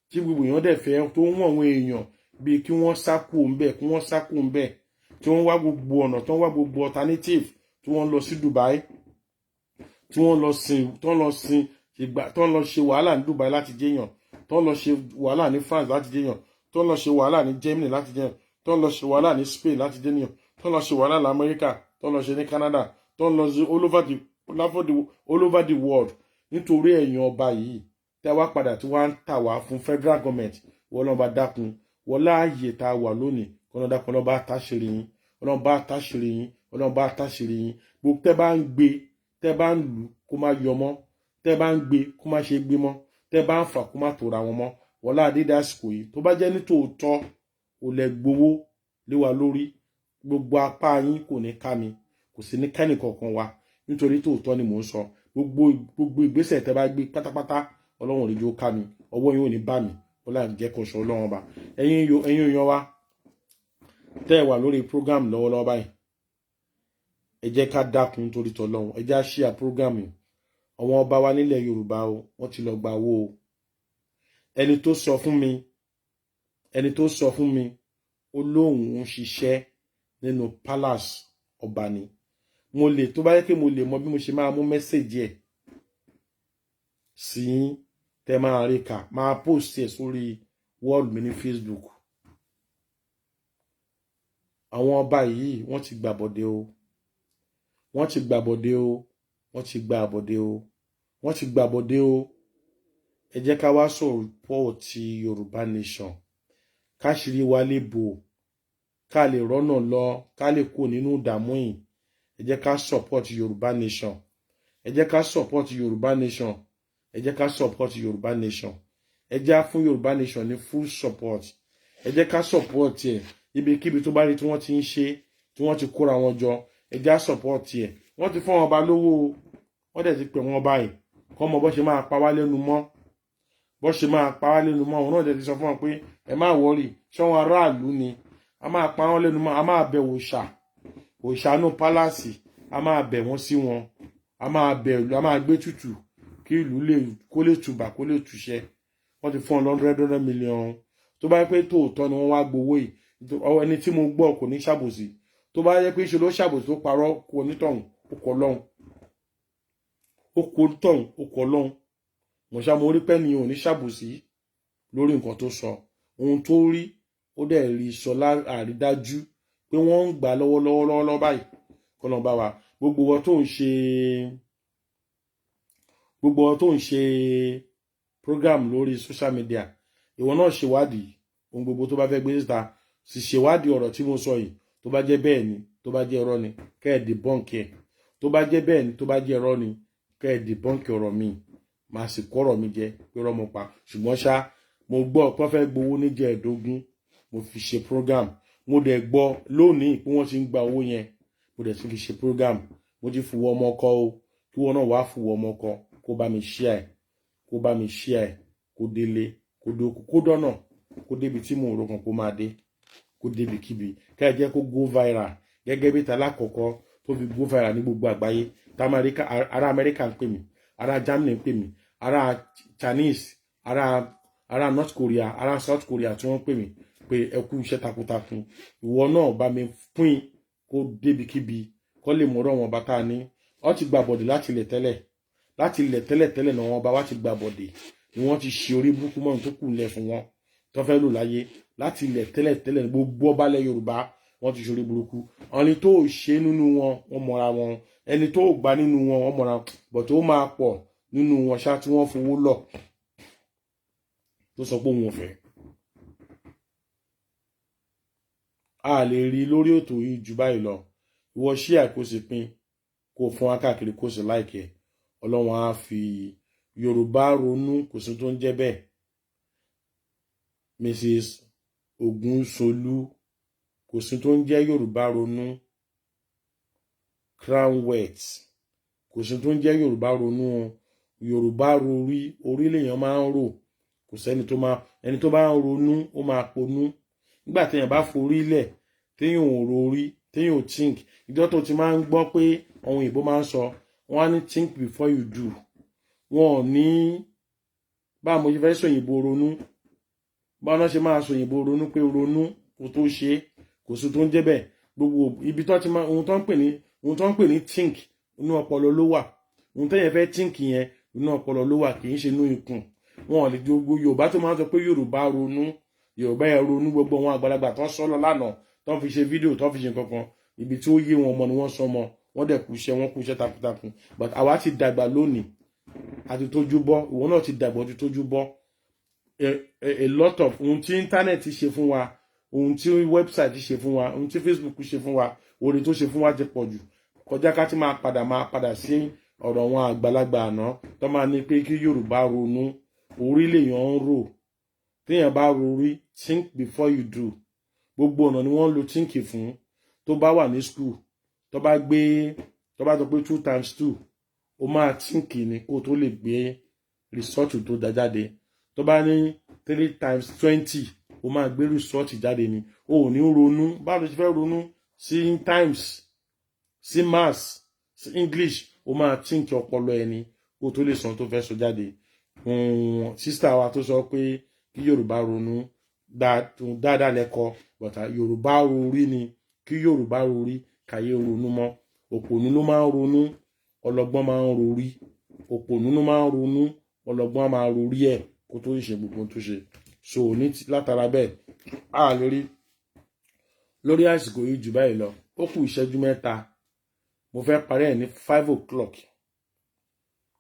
tí gbogbo èèyàn dẹ̀ fẹ́ tó ń wọ̀n àwọn èèyàn bíi kí wọ́n sá kúrò ńbẹ̀ kí wọ́n sá kúrò ńbẹ̀ tí wọ́n wá gbogbo ọ̀nà tí wọ́n wá gbogbo alternative tí wọ́n lọ sí Dubai tí wọ́n lọ ṣe wàhálà ní Dubai láti jẹ́yàn tó lọ ṣe wàhálà ní France láti jẹ́yàn tó lọ ṣe wàhálà ní Germany láti jẹ́yàn tó lọ ṣe wàhálà ní Spain láti jẹ́yàn tó lọ ṣe wàhálà ní America tó lọ ṣe ní Canada tó lọ ṣe all over the world nítorí ẹ̀yàn ọba yìí tẹ́ wá padà tí wọ́n ń tà wá fún federal government wọ́n lọ́ba dákun wọlá ààyè tá a wà lónìí kọ́nà dákun ọlọ́ba àtàṣírí yín ọlọ́ba àtàṣírí yín ọlọ́ba àtàṣírí yín gbogbo tẹ́ bá ń gbé tẹ́ bá ń lù kó má yọ mọ́ tẹ́ bá ń gbé kó má ṣe gbé mọ́ tẹ́ bá ń fà kó má tòra wọn mọ́ wọlá àdídá àsìkò yìí tó bá jẹ́ nítòótọ́ ò lẹ gbowó lé wa lórí gbogbo apá yín kò ní ká mi kò sí ní kẹ́nì kankan wa nítorí tòótọ́ ni mò ń sọ gbogbo ìgbésẹ̀ tẹ́ bá gbé pátápátá ọlọ́run rí jó ká mi ọwọ́ yín ò ní bá mi wọ́n láì jẹ́ kó sọ ọlọ́run ọba ẹ̀yin èèyàn wa tẹ́ ẹ wà lórí program lọ́wọ́lọ́wọ́ báyìí ẹ jẹ́ ká dákun torí tọ́lọ́run ẹ jẹ́ á share program yìí àwọn ọba wa nílẹ̀ Yorùbá o wọ́n ti lọ gba owó o ẹni tó sọ fún mi ó lóun ń ṣiṣẹ́ nínú palace ọba ni mo lè tó bá yẹ kí mo lè mọ bí mo ṣe máa mú mẹ́sẹ̀jì ẹ̀ sí tẹ́ máa rí kà máa post ẹ̀ sórí wall mi ní Facebook àwọn ọba yìí wọ́n ti gbàbọ̀dé o wọ́n ti gbàbọ̀dé o wọ́n ti gbàbọ̀dé o wọ́n ti gbàbọ̀dé o ẹ jẹ́ ká wá support Yorùbá nation káṣírí wa lè bò ká lè rọ́nà lọ ká lè kó nínú ìdààmú yìí ẹ jẹ́ ká support Yorùbá nation ẹ jẹ́ ká support Yorùbá nation ẹ jẹ́ ká support Yorùbá nation ẹ jẹ́ á fún Yorùbá nation ní full support ẹ jẹ́ ká support ẹ̀ ibikíbi tó bá rí tí wọ́n ti ń ṣe tí wọ́n ti kóra wọn jọ ẹ jẹ́ á support ẹ̀ wọ́n ti fún wọn ọba lówó wọ́n dẹ̀ ti pè wọ́n báyìí kọ́ mọ bó ṣe máa pa wá lẹ́nu mọ́ òun náà dẹ̀ ti sọ fún wọn pé ẹ má wọ́rì ṣọ́wọn aráàlú ni a máa pa wọ́n lẹ́nu mọ́ a máa bẹ̀ òòṣàánú pálásì a máa bẹ̀ wọ́n sí wọn a máa gbé tutù kí ìlú kó lè tùbà kó lè túṣẹ́ wọ́n ti fún wọn $100 million tó bá yẹ pé tòótọ́ ni wọ́n wá gbowó yìí ẹni tí mo gbọ́ kò ní ṣàbòsí tó bá yẹ pé ṣe ló ṣàbòsí tó parọ́ kò onítọ̀hún ó kọ́ lọ́hùn mo ṣá mo rí pé ni ò ní ṣàbòsí lórí nǹkan tó sọ ohun tó rí ó dẹ̀ rí sọ àrídájú pé wọ́n ń gbà lọ́wọ́lọ́wọ́ báyìí kọ́nà bá wa gbogbo wọn tó ń ṣe program lórí social media ìwọ náà ṣèwádìí ohun gbogbo tó bá fẹ́ gbé síta sì ṣèwádìí ọ̀rọ̀ tí mo sọ yìí tó bá jẹ́ bẹ́ẹ̀ ni tó bá jẹ́ irọ́ ni kẹ́ ẹ̀ debunk ẹ̀ tó bá jẹ́ bẹ́ẹ̀ ni tó bá jẹ́ irọ́ ni kẹ́ ẹ̀ debunk ọ̀rọ̀ mi máa sì kọ́rọ̀ mi jẹ pé irọ́ mo pa ṣùgbọ́n ṣá mo gbọ́ pé wọ́n fẹ́ gbowó níjẹ́ ẹ̀ẹ́dógún mo fi ṣe program mo dẹ̀ gbọ́ lónìí pé wọ́n ti ń gba owó yẹn mo dẹ̀ tún fi ṣe program mo ti fùwọ́ ọmọ ọkọ o kí wọ́n náà wá fùwọ́ ọmọ ọkọ kó bá mi share ẹ̀ kó délé kó dókú kó dọ́nà kó débi tí mò ń ro kan kó máa dé kó débi kíbi ká ẹ jẹ́ kó go viral gẹ́gẹ́ bí tàlá kọ̀ọ̀kọ́ tó fi go viral ní gbogbo àgbáyé ará Amẹ́ríkà ń pè mí ará Germany ń pè mí ará Chinese ará North Korea ará South Korea tí wọ́n pè mí pé ẹ kú iṣẹ́ takuntakun ìwọ náà bá mi pín kó débi kíbi kó lè mọ̀rọ̀ wọn bàtà ní ọ ti gba bọ̀dì láti ilẹ̀ tẹ́lẹ̀ náà wọn bá wá ti gba bọ̀dì ni wọ́n ti ṣe orí burúkú mọ́ tó kù lẹ̀ fún wọn tó fẹ́ lò láyé láti ilẹ̀ tẹ́lẹ̀ gbogbo ọbalẹ̀ Yorùbá wọ́n ti ṣe orí burúkú ẹni tó ṣe nínú wọn wọ́n mọ̀ra wọn ẹni tó gbà nínú wọn wọ́n mọ̀ra bọ̀ tó máa pọ̀ nínú wọn ṣá tí wọ́n fowó lọ tó sọ pé òun ò fẹ́ a lè rí lórí ètò yìí jù báyìí lọ ìwọ share kó sì pín kó fún wa káàkiri kó sì like ẹ Ọlọ́run á fi Yorùbá ronú kò sí tó ń jẹ́ bẹ́ẹ̀ Mrs. Ogunsolú kò sí tó ń jẹ́ Yorùbá ronú Crown Wealth kò sí tó ń jẹ́ Yorùbá ronú Yorùbá rorí orílẹ̀-èèyàn máa ń rò kò sẹ́ni tó máa ẹni tó bá ń ronú ó máa ponú nígbà téèyàn bá forí lẹ̀ téèyàn ò rorí téèyàn ò think ìjọ tó ti máa ń gbọ́ pé àwọn òyìnbó máa ń sọ wọ́n á ní think before you do wọn ò ní bá mo ṣe fẹ́ sòyìnbó ronú bá wọn ṣe máa sòyìnbó ronú pé ronú kò tó ṣe kò sí tó ń jẹ́ bẹ́ẹ̀ gbogbo ibi tó ti máa ohun tó ń pè ní think inú ọpọlọ ló wà ohun téèyàn fẹ́ think yẹn inú ọpọlọ ló wà kì í ṣe inú ikùn wọn ò lè gbogbo Yorùbá tó máa ń sọ pé Yorùbá ronú Yorùbá ẹ ronú gbogbo wọn àgbàlagbà tó ń sọ lọ lánàá tó ń fi ṣe fídíò tó ń fi ṣe kankan ibi tí ó yé wọn mọ ni wọ́n sọ mọ wọ́n dẹ̀ kú iṣẹ́ takuntakun but àwa ti dàgbà lónìí àti tójú bọ́ ìwọ náà ti dàgbà ti tójú bọ́ a lot of ohun tí internet ṣe fún wa, ohun tí website ṣe fún wa, ohun tí Facebook ṣe fún wa, oore tó ṣe fún wa ti pọ̀ jù kọjá ká tí máa padà sí ọ̀rọ̀ wọn àgbàlagbà àná tó máa ní pé kí Yorùbá ronú, orí lèèyàn ń rò, téèyàn bá rorí, think before you do. Gbogbo ọ̀nà ni wọ́n lo think fún. Tó bá wà ní school, tó bá sọ pé 2 times 2, ó máa think ni kó tó lè gbé result tó dá jáde. Tó bá ní 3 times 20, ó máa gbé result jáde ni. O ò ní ronú. Báwo ló ṣe fẹ́ ronú sí times, sí maths, sí English? Ó máa think ọpọlọ ẹni kó tó lè sọ tó fẹ́ sọ jáde. Sister wa tó sọ pé kí Yorùbá ronú dáadáa lẹ́kọ̀ọ́, but Yorùbá rorí ni, kí Yorùbá rorí káyé ronú mọ́. Òpònú ló máa ń ronú, ọlọ́gbọ́n máa ń rorí. Òpònú ló máa ń ronú, ọlọ́gbọ́n máa rorí ẹ̀ kó tó ṣe gbogbo tó ṣe. So ní látara bẹ́ẹ̀ lórí àsìkò yìí jù báyìí lọ. Ó kù ìṣẹ́jú 3. Mo fẹ́ parí ẹ̀ ní 5 o'clock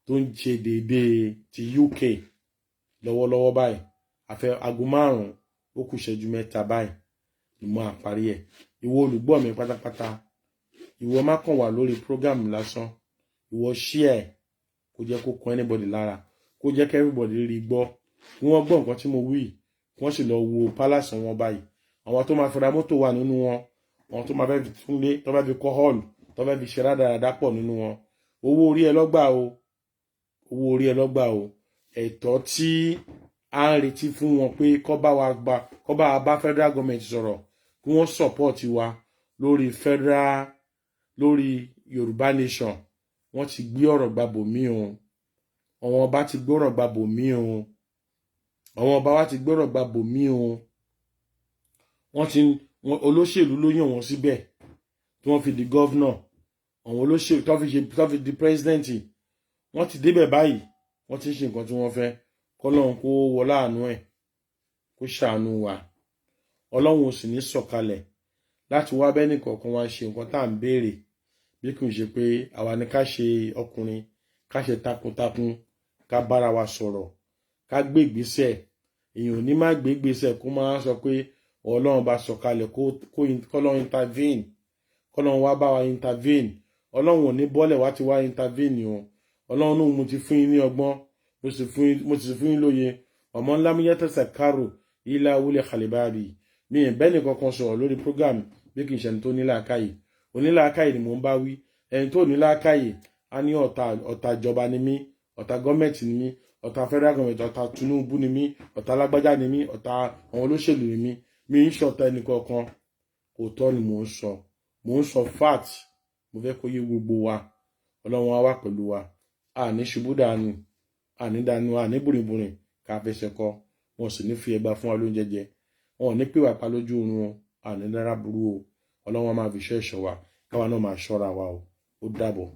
tó ń ṣe déédéé ti UK lọ́wọ́lọ́wọ́ báyìí. Àfẹ́ aago 5, ó kù ìṣẹ́jú 3 báyìí ni mo á parí ẹ̀. Ìwọ olùgbọ́ mi pátápátá, ìwọ má kàn wà lórí program lásán. Ìwọ share kó jẹ́ kó kan anybody lára, kó jẹ́ kí everybody rí gbọ́. Kí wọ́n gbọ́ nǹkan tí mo wí, kí wọ́n sì lọ wo palace wọn báyìí. Àwọn tó máa fi ra mọ́tò wà nínú wọn, àwọn tó máa fẹ́ fi túnlé, tó fẹ́ fi kọ́ hall, tó fẹ́ fi ṣe rádaràdá pọ̀ nínú wọn. Owó orí ẹ lọ́gbà o, owó orí ẹ lọ́gbà o. Ẹ̀tọ́ tí a ń retí fún wọn pé kó bá wa bá federal government sọ̀rọ̀, kí wọ́n support wa lórí Yorùbá nation. Wọ́n ti gbé ọ̀rọ̀ gbàbò mí o. Àwọn ọba ti gbé ọ̀rọ̀ gbàbò mí o. Àwọn ọba wa ti gbé ọ̀rọ̀ gbàbò mí o. Olóṣèlú ló yàn wọ́n síbẹ̀ tí wọ́n fi di governor. Àwọn olóṣèlú tó fi di president, wọ́n ti débẹ̀ báyìí. Wọ́n ti ṣe nǹkan tí wọ́n fẹ́. Kọ́lọ́run kó wọlá àánú ẹ̀, kó ṣàánú wa. Ọlọ́run ò sì ní sọ̀kalẹ̀ láti wá bẹ́ẹ̀ nìkọ̀ọ̀kan wá ṣe nǹkan tá à ń béèrè, bí kò ṣe pé àwa ni ká ṣe ọkùnrin, ká ṣe takuntakun, ká bára wa sọ̀rọ̀, ká gbé ìgbésẹ̀. Èèyàn ò ní má gbé ìgbésẹ̀ kó máa sọ pé Ọlọ́run bá sọ̀kalẹ̀ kọ́lọ́run intervene, kọ́lọ́run wá bá wa intervene. Ọlọ́run ò ní bọ́lẹ̀ wá ti wá intervene o. Ọlọ́run náà mo ti fún yín ní ọgbọ́n, mo sì fún yín lóye. Ọmọ ńlá mi yàtọ̀ sàkárò ilá wúlẹ̀ kàlíbàbí. Mi ì bẹ́ẹ̀ nìkan kan sọ̀rọ̀ lórí program bí kì í ṣe ẹni tó ní làákàyè. Onílàákàyè ni mò ń bá wí. Ẹni tó ní làákàyè á ní ọ̀tá ìjọba ni mí, ọ̀tá gọ́ọ̀mẹ̀ntì ni mí, ọ̀tá federal government, ọ̀tá Tinubu ni mí, ọ̀tá lágbájá ni mí, ọ̀tá àwọn olóṣèlú ni mí. Mi ń ṣọ̀tá ẹnì kankan. Òótọ́ ni mò ń sọ. Mò ń sọ fact. Mo fẹ́ kó yé gbogbo wa. Ọlọ́run á wà pẹ̀lú wa. Àní ṣubú dànù, àní bùrìbùrìn ká fẹsẹ̀ kọ. Wọn sì ní fi ẹgbà fún wa lóúnjẹ jẹ. Wọn ò ní pè wá pa lójú oorun wọn. Àní dára burú o. Ọlọ́run á máa fi iṣẹ́ ẹ̀ṣọ́ wa. Káwa náà máa ṣọ́ra wa o. Ó dàbọ̀.